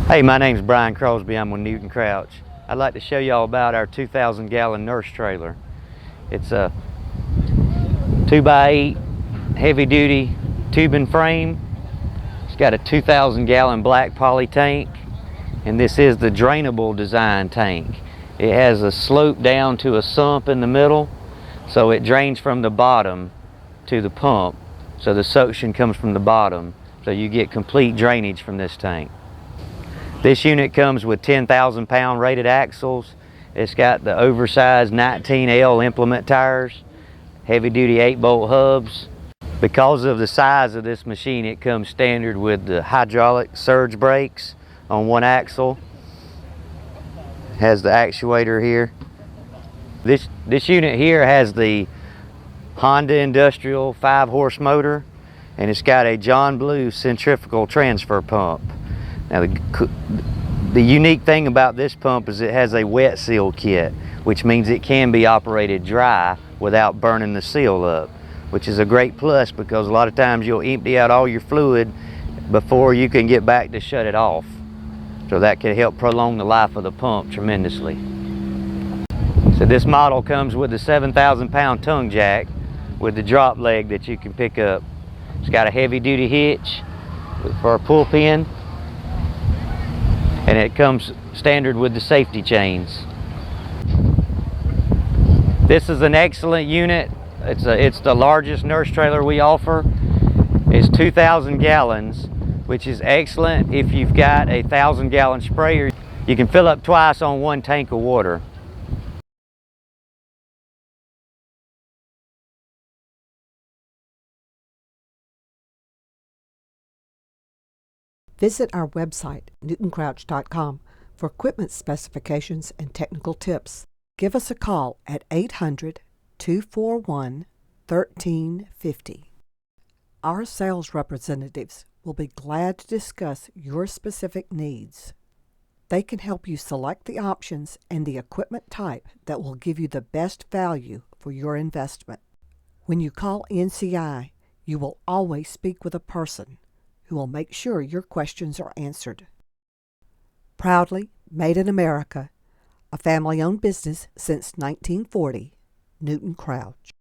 Hey, my name's Brian Crosby. I'm with Newton Crouch. I'd like to show y'all about our 2,000-gallon nurse trailer. It's a 2x8 heavy-duty tubing frame. It's got a 2,000-gallon black poly tank, and this is the drainable design tank. It has a slope down to a sump in the middle, so it drains from the bottom to the pump. So the suction comes from the bottom, so you get complete drainage from this tank. This unit comes with 10,000 pound rated axles. It's got the oversized 19L implement tires, heavy duty 8-bolt hubs. Because of the size of this machine, it comes standard with the hydraulic surge brakes on one axle. Has the actuator here. This unit here has the Honda Industrial 5-horse motor, and it's got a John Blue centrifugal transfer pump. Now the unique thing about this pump is it has a wet seal kit, which means it can be operated dry without burning the seal up, which is a great plus because a lot of times you'll empty out all your fluid before you can get back to shut it off. So that can help prolong the life of the pump tremendously. So this model comes with a 7,000 pound tongue jack with the drop leg that you can pick up. It's got a heavy duty hitch for a pull pin, and it comes standard with the safety chains. This is an excellent unit. It's the largest nurse trailer we offer. It's 2,000 gallons, which is excellent if you've got a 1,000-gallon sprayer. You can fill up twice on one tank of water. Visit our website, newtoncrouch.com, for equipment specifications and technical tips. Give us a call at 800-241-1350. Our sales representatives will be glad to discuss your specific needs. They can help you select the options and the equipment type that will give you the best value for your investment. When you call NCI, you will always speak with a person who will make sure your questions are answered. Proudly made in America, a family-owned business since 1940, Newton Crouch.